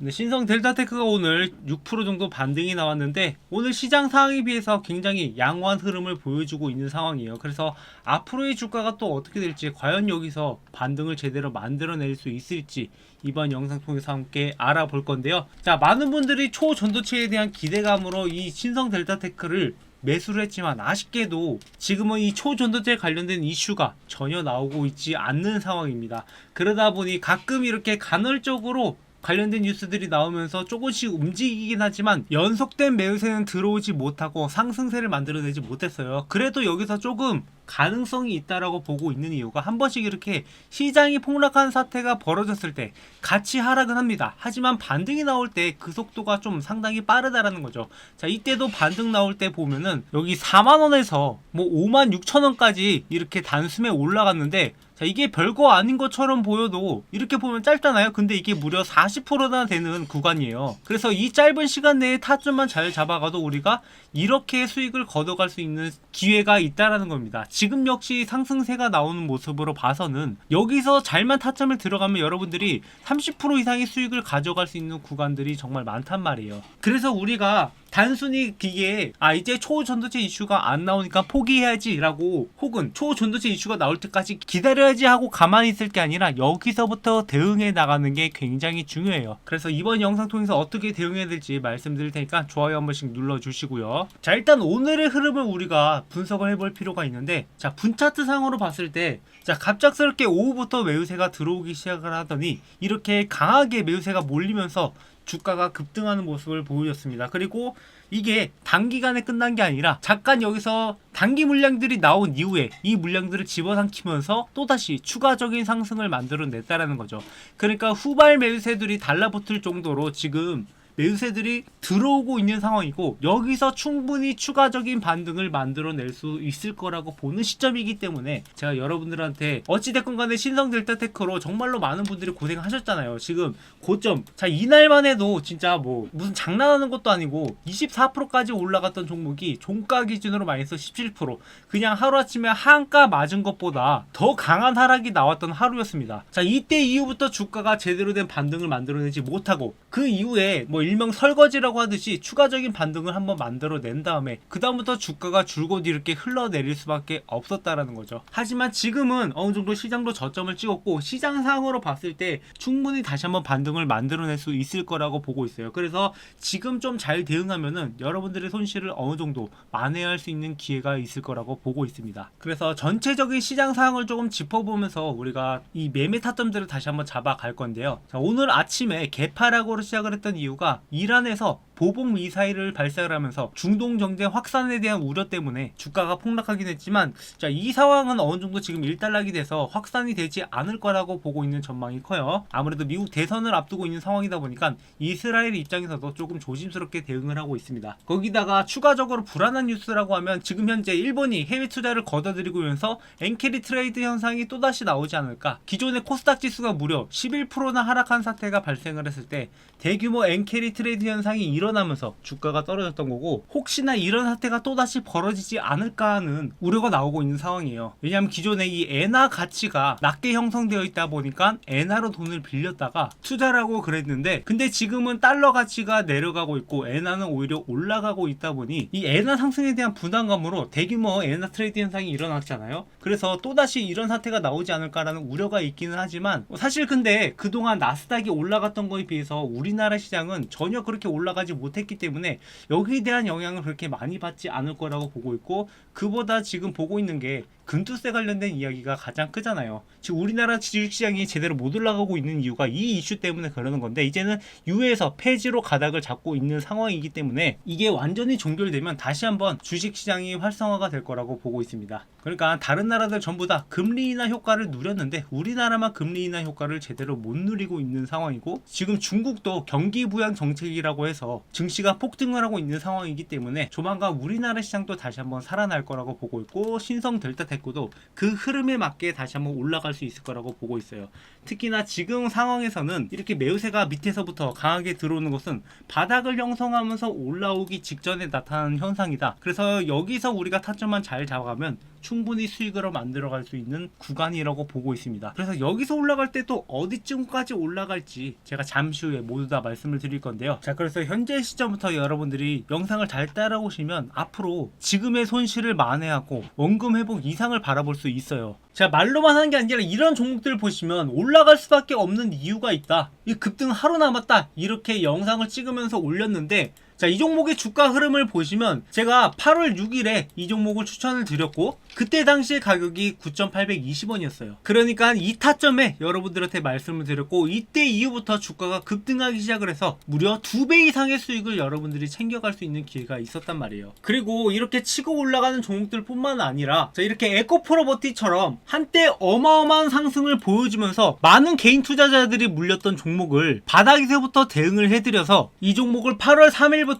네, 신성 델타테크가 오늘 6% 정도 반등이 나왔는데 오늘 시장 상황에 비해서 굉장히 양호한 흐름을 보여주고 있는 상황이에요. 그래서 앞으로의 주가가 또 어떻게 될지, 과연 여기서 반등을 제대로 만들어낼 수 있을지 이번 영상 통해서 함께 알아볼 건데요. 자, 많은 분들이 초전도체에 대한 기대감으로 이 신성 델타테크를 매수를 했지만 아쉽게도 지금은 이 초전도체 관련된 이슈가 전혀 나오고 있지 않는 상황입니다. 그러다 보니 가끔 이렇게 간헐적으로 관련된 뉴스들이 나오면서 조금씩 움직이긴 하지만 연속된 매수세는 들어오지 못하고 상승세를 만들어내지 못했어요. 그래도 여기서 조금 가능성이 있다라고 보고 있는 이유가, 한 번씩 이렇게 시장이 폭락한 사태가 벌어졌을 때 같이 하락은 합니다. 하지만 반등이 나올 때 그 속도가 좀 상당히 빠르다라는 거죠. 자, 이때도 반등 나올 때 보면은 여기 4만원에서 뭐 5만 6천원까지 이렇게 단숨에 올라갔는데, 자, 이게 별거 아닌 것처럼 보여도 이렇게 보면 짧잖아요. 근데 이게 무려 40%나 되는 구간이에요. 그래서 이 짧은 시간 내에 타점만 잘 잡아가도 우리가 이렇게 수익을 거둬갈 수 있는 기회가 있다라는 겁니다. 지금 역시 상승세가 나오는 모습으로 봐서는 여기서 잘만 타점을 들어가면 여러분들이 30% 이상의 수익을 가져갈 수 있는 구간들이 정말 많단 말이에요. 그래서 우리가 단순히 이게 이제 초전도체 이슈가 안 나오니까 포기해야지 라고, 혹은 초전도체 이슈가 나올 때까지 기다려야지 하고 가만히 있을 게 아니라 여기서부터 대응해 나가는 게 굉장히 중요해요. 그래서 이번 영상 통해서 어떻게 대응해야 될지 말씀드릴 테니까 좋아요 한 번씩 눌러주시고요. 자, 일단 오늘의 흐름을 우리가 분석을 해볼 필요가 있는데, 자, 분차트 상으로 봤을 때, 자, 갑작스럽게 오후부터 매수세가 들어오기 시작을 하더니 이렇게 강하게 매수세가 몰리면서 주가가 급등하는 모습을 보여줬습니다. 그리고 이게 단기간에 끝난 게 아니라 잠깐 여기서 단기 물량들이 나온 이후에 이 물량들을 집어삼키면서 또다시 추가적인 상승을 만들어냈다라는 거죠. 그러니까 후발 매수세들이 달라붙을 정도로 지금 매수세들이 들어오고 있는 상황이고, 여기서 충분히 추가적인 반등을 만들어낼 수 있을 거라고 보는 시점이기 때문에 제가 여러분들한테 어찌됐건 간에 신성 델타테크로 정말로 많은 분들이 고생하셨잖아요. 지금 고점, 자, 이날만 해도 진짜 뭐 무슨 장난하는 것도 아니고 24%까지 올라갔던 종목이 종가 기준으로 마이너스 17%, 그냥 하루아침에 한가 맞은 것보다 더 강한 하락이 나왔던 하루였습니다. 자, 이때 이후부터 주가가 제대로 된 반등을 만들어내지 못하고, 그 이후에 뭐 일명 설거지라고 하듯이 추가적인 반등을 한번 만들어낸 다음에 그 다음부터 주가가 줄곧 이렇게 흘러내릴 수밖에 없었다라는 거죠. 하지만 지금은 어느 정도 시장도 저점을 찍었고, 시장 상으로 봤을 때 충분히 다시 한번 반등을 만들어낼 수 있을 거라고 보고 있어요. 그래서 지금 좀 잘 대응하면은 여러분들의 손실을 어느 정도 만회할 수 있는 기회가 있을 거라고 보고 있습니다. 그래서 전체적인 시장 상황을 조금 짚어보면서 우리가 이 매매 타점들을 다시 한번 잡아갈 건데요. 자, 오늘 아침에 개파락으로 시작을 했던 이유가 이란에서 보복 미사일을 발사를 하면서 중동 정세 확산에 대한 우려 때문에 주가가 폭락하긴 했지만, 자, 이 상황은 어느 정도 지금 일단락이 돼서 확산이 되지 않을 거라고 보고 있는 전망이 커요. 아무래도 미국 대선을 앞두고 있는 상황이다 보니까 이스라엘 입장에서도 조금 조심스럽게 대응을 하고 있습니다. 거기다가 추가적으로 불안한 뉴스라고 하면 지금 현재 일본이 해외 투자를 걷어들이고 있면서 엔캐리 트레이드 현상이 또다시 나오지 않을까. 기존의 코스닥 지수가 무려 11%나 하락한 사태가 발생을 했을 때 대규모 엔캐리 트레이드 현상이 일어나면서 주가가 떨어졌던 거고, 혹시나 이런 사태가 또다시 벌어지지 않을까 하는 우려가 나오고 있는 상황이에요. 왜냐하면 기존에 이 엔화 가치가 낮게 형성되어 있다 보니까 엔화로 돈을 빌렸다가 투자라고 그랬는데, 근데 지금은 달러 가치가 내려가고 있고 엔화는 오히려 올라가고 있다 보니 이 엔화 상승에 대한 부담감으로 대규모 엔화 트레이드 현상이 일어났잖아요. 그래서 또다시 이런 사태가 나오지 않을까라는 우려가 있기는 하지만, 사실 근데 그동안 나스닥이 올라갔던 거에 비해서 우리나라 시장은 전혀 그렇게 올라가지 못했기 때문에 여기에 대한 영향을 그렇게 많이 받지 않을 거라고 보고 있고, 그보다 지금 보고 있는 게 금투세 관련된 이야기가 가장 크잖아요. 지금 우리나라 주식시장이 제대로 못 올라가고 있는 이유가 이 이슈 때문에 그러는 건데, 이제는 유에서 폐지로 가닥을 잡고 있는 상황이기 때문에 이게 완전히 종결되면 다시 한번 주식시장이 활성화가 될 거라고 보고 있습니다. 그러니까 다른 나라들 전부 다 금리 인하 효과를 누렸는데 우리나라만 금리 인하 효과를 제대로 못 누리고 있는 상황이고, 지금 중국도 경기 부양 정책이라고 해서 증시가 폭등을 하고 있는 상황이기 때문에 조만간 우리나라 시장도 다시 한번 살아날 거라고 보고 있고, 신성 델타테크도 그 흐름에 맞게 다시 한번 올라갈 수 있을 거라고 보고 있어요. 특히나 지금 상황에서는 이렇게 매수세가 밑에서부터 강하게 들어오는 것은 바닥을 형성하면서 올라오기 직전에 나타나는 현상이다. 그래서 여기서 우리가 타점만 잘 잡아가면 충분히 수익을 만들어갈 수 있는 구간이라고 보고 있습니다. 그래서 여기서 올라갈 때 또 어디쯤까지 올라갈지 제가 잠시 후에 모두 다 말씀을 드릴 건데요. 자, 그래서 현재 시점부터 여러분들이 영상을 잘 따라오시면 앞으로 지금의 손실을 만회하고 원금 회복 이상을 바라볼 수 있어요. 제가 말로만 하는 게 아니라 이런 종목들 보시면 올라갈 수밖에 없는 이유가 있다. 이 급등 하루 남았다. 이렇게 영상을 찍으면서 올렸는데, 자, 이 종목의 주가 흐름을 보시면 제가 8월 6일에 이 종목을 추천을 드렸고 그때 당시의 가격이 9,820원이었어요. 그러니까 이 타점에 여러분들한테 말씀을 드렸고 이때 이후부터 주가가 급등하기 시작을 해서 무려 2배 이상의 수익을 여러분들이 챙겨갈 수 있는 기회가 있었단 말이에요. 그리고 이렇게 치고 올라가는 종목들 뿐만 아니라 자, 이렇게 에코프로버티처럼 한때 어마어마한 상승을 보여주면서 많은 개인 투자자들이 물렸던 종목을 바닥에서부터 대응을 해드려서 이 종목을 8월 3일부터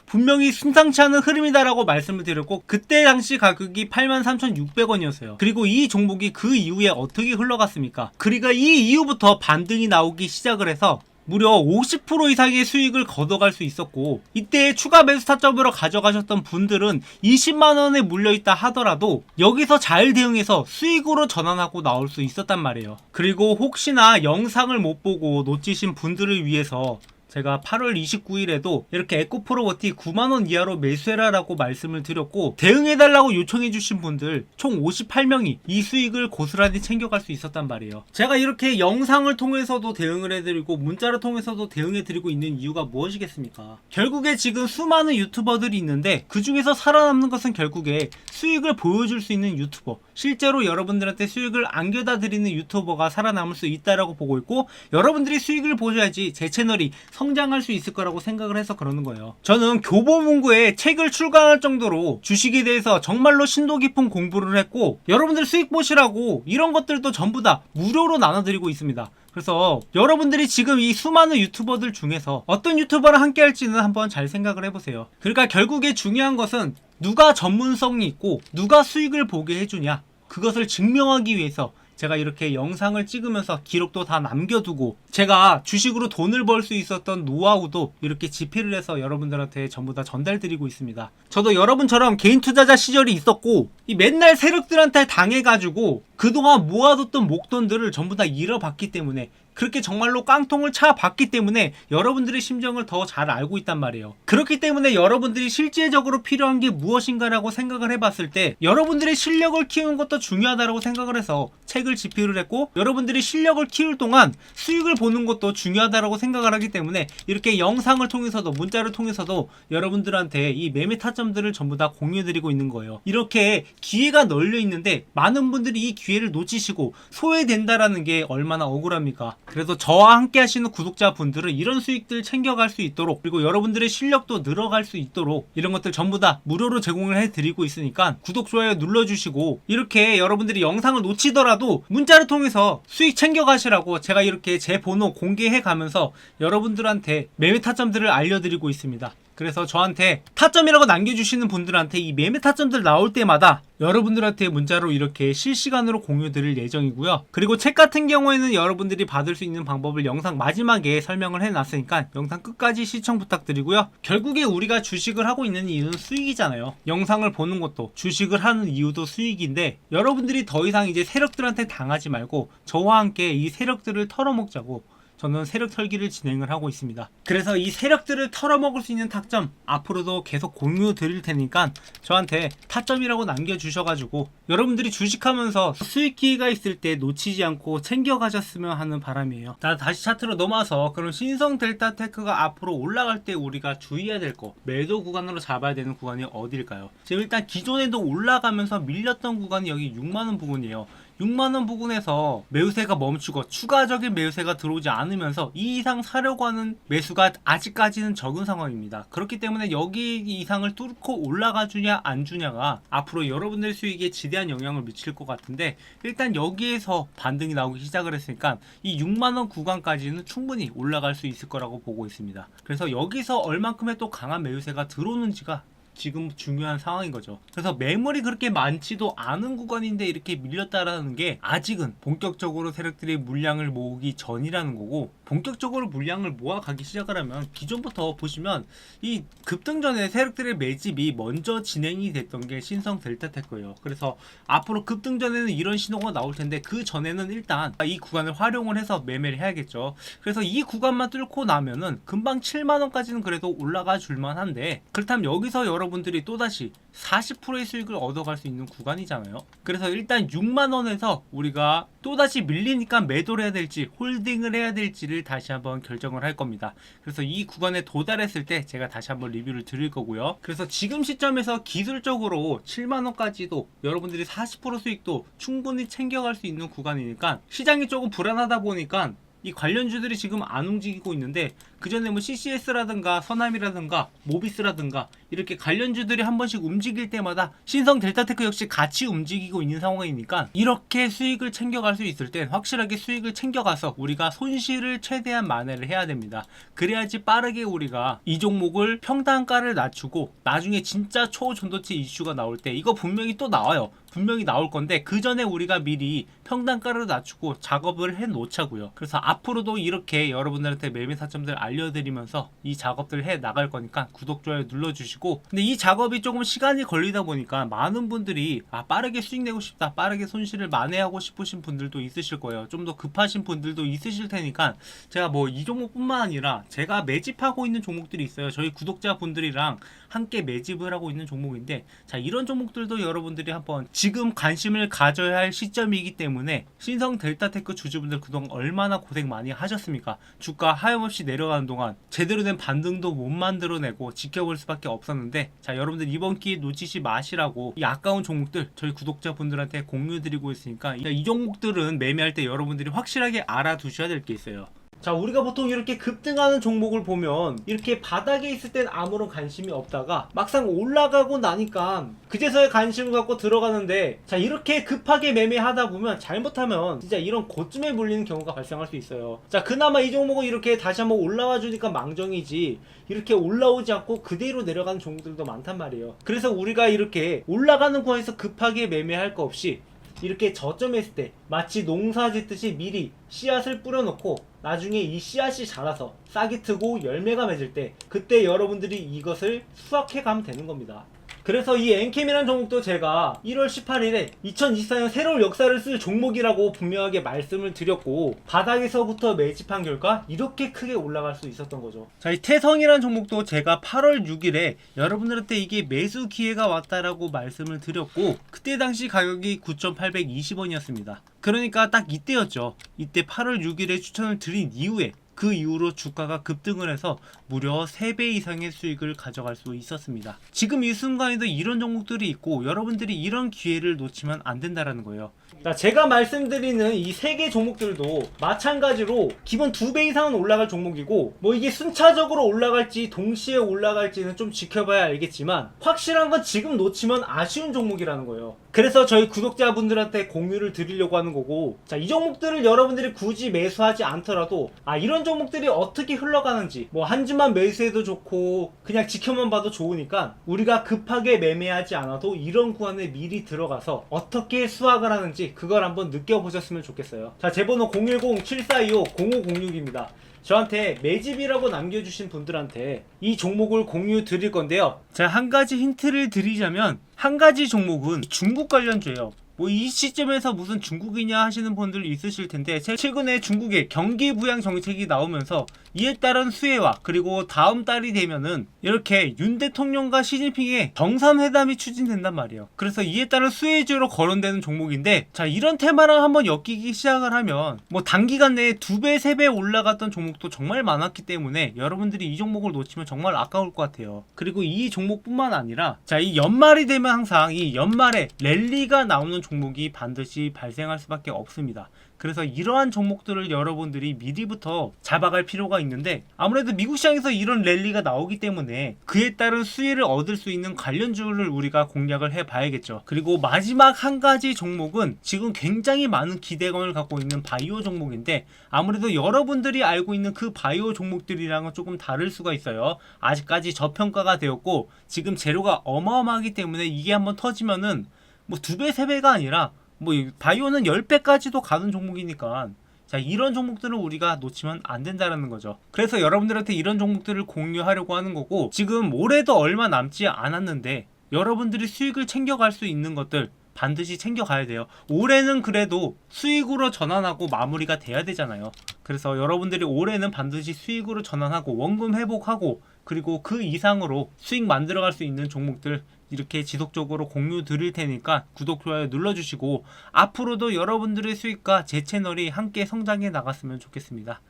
분명히 순상치 않은 흐름이다라고 말씀을 드렸고 그때 당시 가격이 83,600원이었어요. 그리고 이 종목이 그 이후에 어떻게 흘러갔습니까? 그러니까 이 이후부터 반등이 나오기 시작을 해서 무려 50% 이상의 수익을 걷어갈 수 있었고 이때 추가 매수 타점으로 가져가셨던 분들은 20만원에 물려있다 하더라도 여기서 잘 대응해서 수익으로 전환하고 나올 수 있었단 말이에요. 그리고 혹시나 영상을 못 보고 놓치신 분들을 위해서 제가 8월 29일에도 이렇게 에코프로버티 9만원 이하로 매수해라라고 말씀을 드렸고 대응해달라고 요청해주신 분들 총 58명이 이 수익을 고스란히 챙겨갈 수 있었단 말이에요. 제가 이렇게 영상을 통해서도 대응을 해드리고 문자를 통해서도 대응해드리고 있는 이유가 무엇이겠습니까? 결국에 지금 수많은 유튜버들이 있는데 그 중에서 살아남는 것은 결국에 수익을 보여줄 수 있는 유튜버, 실제로 여러분들한테 수익을 안겨다 드리는 유튜버가 살아남을 수 있다라고 보고 있고 여러분들이 수익을 보셔야지 제 채널이 성장할 수 있을 거라고 생각을 해서 그러는 거예요. 저는 교보문고에 책을 출간할 정도로 주식에 대해서 정말로 심도 깊은 공부를 했고 여러분들 수익 보시라고 이런 것들도 전부 다 무료로 나눠드리고 있습니다. 그래서 여러분들이 지금 이 수많은 유튜버들 중에서 어떤 유튜버랑 함께 할지는 한번 잘 생각을 해보세요. 그러니까 결국에 중요한 것은 누가 전문성이 있고 누가 수익을 보게 해주냐, 그것을 증명하기 위해서 제가 이렇게 영상을 찍으면서 기록도 다 남겨두고 제가 주식으로 돈을 벌 수 있었던 노하우도 이렇게 집필을 해서 여러분들한테 전부 다 전달드리고 있습니다. 저도 여러분처럼 개인 투자자 시절이 있었고 이 맨날 세력들한테 당해가지고 그동안 모아뒀던 목돈들을 전부 다 잃어봤기 때문에 그렇게 정말로 깡통을 차봤기 때문에 여러분들의 심정을 더 잘 알고 있단 말이에요. 그렇기 때문에 여러분들이 실질적으로 필요한 게 무엇인가라고 생각을 해봤을 때 여러분들의 실력을 키우는 것도 중요하다고 생각을 해서 책을 집필을 했고 여러분들이 실력을 키울 동안 수익을 보는 것도 중요하다고 생각을 하기 때문에 이렇게 영상을 통해서도 문자를 통해서도 여러분들한테 이 매매 타점들을 전부 다 공유해드리고 있는 거예요. 이렇게 기회가 널려 있는데 많은 분들이 이 기회를 놓치시고 소외된다라는 게 얼마나 억울합니까? 그래서 저와 함께 하시는 구독자분들은 이런 수익들 챙겨갈 수 있도록 그리고 여러분들의 실력도 늘어갈 수 있도록 이런 것들 전부 다 무료로 제공을 해드리고 있으니까 구독, 좋아요 눌러주시고 이렇게 여러분들이 영상을 놓치더라도 문자를 통해서 수익 챙겨가시라고 제가 이렇게 제 번호 공개해 가면서 여러분들한테 매매 타점들을 알려드리고 있습니다. 그래서 저한테 타점이라고 남겨주시는 분들한테 이 매매 타점들 나올 때마다 여러분들한테 문자로 이렇게 실시간으로 공유 드릴 예정이고요. 그리고 책 같은 경우에는 여러분들이 받을 수 있는 방법을 영상 마지막에 설명을 해놨으니까 영상 끝까지 시청 부탁드리고요. 결국에 우리가 주식을 하고 있는 이유는 수익이잖아요. 영상을 보는 것도 주식을 하는 이유도 수익인데 여러분들이 더 이상 이제 세력들한테 당하지 말고 저와 함께 이 세력들을 털어먹자고 저는 세력 털기를 진행을 하고 있습니다. 그래서 이 세력들을 털어먹을 수 있는 타점 앞으로도 계속 공유 드릴 테니까 저한테 타점이라고 남겨주셔가지고 여러분들이 주식하면서 수익 기회가 있을 때 놓치지 않고 챙겨가셨으면 하는 바람이에요. 다시 차트로 넘어와서 그럼 신성 델타테크가 앞으로 올라갈 때 우리가 주의해야 될 거 매도 구간으로 잡아야 되는 구간이 어디일까요? 지금 일단 기존에도 올라가면서 밀렸던 구간이 여기 6만원 부근이에요. 6만원 부근에서 매수세가 멈추고 추가적인 매수세가 들어오지 않으면서 이 이상 사려고 하는 매수가 아직까지는 적은 상황입니다. 그렇기 때문에 여기 이상을 뚫고 올라가 주냐 안 주냐가 앞으로 여러분들 수익에 지대한 영향을 미칠 것 같은데 일단 여기에서 반등이 나오기 시작을 했으니까 이 6만원 구간까지는 충분히 올라갈 수 있을 거라고 보고 있습니다. 그래서 여기서 얼만큼의 또 강한 매수세가 들어오는지가 지금 중요한 상황인 거죠. 그래서 매물이 그렇게 많지도 않은 구간인데 이렇게 밀렸다라는 게 아직은 본격적으로 세력들이 물량을 모으기 전이라는 거고, 본격적으로 물량을 모아가기 시작을 하면 기존부터 보시면 이 급등 전에 세력들의 매집이 먼저 진행이 됐던 게 신성 델타테크예요. 그래서 앞으로 급등 전에는 이런 신호가 나올 텐데 그 전에는 일단 이 구간을 활용을 해서 매매를 해야겠죠. 그래서 이 구간만 뚫고 나면은 금방 7만원까지는 그래도 올라가 줄만 한데, 그렇다면 여기서 여러분들이 또다시 40%의 수익을 얻어갈 수 있는 구간이잖아요. 그래서 일단 6만원에서 우리가 또다시 밀리니까 매도를 해야 될지 홀딩을 해야 될지를 다시 한번 결정을 할 겁니다. 그래서 이 구간에 도달했을 때 제가 다시 한번 리뷰를 드릴 거고요. 그래서 지금 시점에서 기술적으로 7만원까지도 여러분들이 40% 수익도 충분히 챙겨갈 수 있는 구간이니까, 시장이 조금 불안하다 보니까 이 관련주들이 지금 안 움직이고 있는데, 그 전에 뭐 CCS라든가 서남이라든가 모비스라든가 이렇게 관련주들이 한 번씩 움직일 때마다 신성 델타테크 역시 같이 움직이고 있는 상황이니까, 이렇게 수익을 챙겨갈 수 있을 땐 확실하게 수익을 챙겨가서 우리가 손실을 최대한 만회를 해야 됩니다. 그래야지 빠르게 우리가 이 종목을 평단가를 낮추고 나중에 진짜 초전도체 이슈가 나올 때, 이거 분명히 또 나와요. 분명히 나올 건데 그 전에 우리가 미리 평단가를 낮추고 작업을 해 놓자고요. 그래서 앞으로도 이렇게 여러분들한테 매매 타점들 알려드리면서 이 작업들 해 나갈 거니까 구독, 좋아요 눌러주시고, 근데 이 작업이 조금 시간이 걸리다 보니까 많은 분들이 빠르게 수익 내고 싶다, 빠르게 손실을 만회하고 싶으신 분들도 있으실 거예요. 좀 더 급하신 분들도 있으실 테니까 제가 뭐 이 종목뿐만 아니라 제가 매집하고 있는 종목들이 있어요. 저희 구독자분들이랑 함께 매집을 하고 있는 종목인데, 자, 이런 종목들도 여러분들이 한번 지금 관심을 가져야 할 시점이기 때문에, 신성 델타테크 주주분들 그동안 얼마나 고생 많이 하셨습니까? 주가 하염없이 내려가는 동안 제대로 된 반등도 못 만들어내고 지켜볼 수밖에 없었는데, 자, 여러분들 이번 기회 놓치지 마시라고 이 아까운 종목들 저희 구독자분들한테 공유드리고 있으니까, 이 종목들은 매매할 때 여러분들이 확실하게 알아두셔야 될 게 있어요. 자, 우리가 보통 이렇게 급등하는 종목을 보면 이렇게 바닥에 있을 땐 아무런 관심이 없다가 막상 올라가고 나니까 그제서야 관심을 갖고 들어가는데, 자, 이렇게 급하게 매매하다 보면 잘못하면 진짜 이런 고점에 물리는 경우가 발생할 수 있어요. 자, 그나마 이 종목은 이렇게 다시 한번 올라와 주니까 망정이지, 이렇게 올라오지 않고 그대로 내려가는 종목들도 많단 말이에요. 그래서 우리가 이렇게 올라가는 구간에서 급하게 매매할 거 없이 이렇게 저점에 있을 때 마치 농사 짓듯이 미리 씨앗을 뿌려놓고 나중에 이 씨앗이 자라서 싹이 트고 열매가 맺을 때, 그때 여러분들이 이것을 수확해 가면 되는 겁니다. 그래서 이 엔캠이라는 종목도 제가 1월 18일에 2024년 새로운 역사를 쓸 종목이라고 분명하게 말씀을 드렸고, 바닥에서부터 매집한 결과 이렇게 크게 올라갈 수 있었던 거죠. 자, 이 태성이라는 종목도 제가 8월 6일에 여러분들한테 이게 매수 기회가 왔다라고 말씀을 드렸고, 그때 당시 가격이 9,820원이었습니다. 그러니까 딱 이때였죠. 이때 8월 6일에 추천을 드린 이후에 그 이후로 주가가 급등을 해서 무려 3배 이상의 수익을 가져갈 수 있었습니다. 지금 이 순간에도 이런 종목들이 있고 여러분들이 이런 기회를 놓치면 안 된다라는 거예요. 제가 말씀드리는 이 3개 종목들도 마찬가지로 기본 2배 이상은 올라갈 종목이고, 뭐 이게 순차적으로 올라갈지 동시에 올라갈지는 좀 지켜봐야 알겠지만, 확실한 건 지금 놓치면 아쉬운 종목이라는 거예요. 그래서 저희 구독자분들한테 공유를 드리려고 하는 거고, 자, 이 종목들을 여러분들이 굳이 매수하지 않더라도 이런 종목들이 어떻게 흘러가는지, 뭐 한 주만 매수해도 좋고 그냥 지켜만 봐도 좋으니까 우리가 급하게 매매하지 않아도 이런 구간에 미리 들어가서 어떻게 수확을 하는지 그걸 한번 느껴보셨으면 좋겠어요. 자, 제 번호 010-7425-0506입니다. 저한테 매집이라고 남겨주신 분들한테 이 종목을 공유 드릴 건데요. 자, 한 가지 힌트를 드리자면, 한 가지 종목은 중국 관련주예요. 뭐 이 시점에서 무슨 중국이냐 하시는 분들 있으실 텐데, 최근에 중국의 경기 부양 정책이 나오면서 이에 따른 수혜와, 그리고 다음 달이 되면은 이렇게 윤 대통령과 시진핑의 정상회담이 추진된단 말이에요. 그래서 이에 따른 수혜주로 거론되는 종목인데, 자, 이런 테마랑 한번 엮이기 시작을 하면 뭐 단기간 내에 2배, 3배 올라갔던 종목도 정말 많았기 때문에 여러분들이 이 종목을 놓치면 정말 아까울 것 같아요. 그리고 이 종목뿐만 아니라, 자, 이 연말이 되면 항상 이 연말에 랠리가 나오는 종목이 반드시 발생할 수밖에 없습니다. 그래서 이러한 종목들을 여러분들이 미리부터 잡아갈 필요가 있는데, 아무래도 미국 시장에서 이런 랠리가 나오기 때문에 그에 따른 수혜를 얻을 수 있는 관련주를 우리가 공략을 해봐야겠죠. 그리고 마지막 한 가지 종목은 지금 굉장히 많은 기대감을 갖고 있는 바이오 종목인데, 아무래도 여러분들이 알고 있는 그 바이오 종목들이랑은 조금 다를 수가 있어요. 아직까지 저평가가 되었고 지금 재료가 어마어마하기 때문에 이게 한번 터지면은 뭐 2배, 3배가 아니라 뭐 바이오는 10배까지도 가는 종목이니까, 자, 이런 종목들은 우리가 놓치면 안 된다는 거죠. 그래서 여러분들한테 이런 종목들을 공유하려고 하는 거고, 지금 올해도 얼마 남지 않았는데 여러분들이 수익을 챙겨갈 수 있는 것들 반드시 챙겨가야 돼요. 올해는 그래도 수익으로 전환하고 마무리가 돼야 되잖아요. 그래서 여러분들이 올해는 반드시 수익으로 전환하고 원금 회복하고, 그리고 그 이상으로 수익 만들어갈 수 있는 종목들 이렇게 지속적으로 공유 드릴 테니까 구독, 좋아요 눌러주시고, 앞으로도 여러분들의 수익과 제 채널이 함께 성장해 나갔으면 좋겠습니다.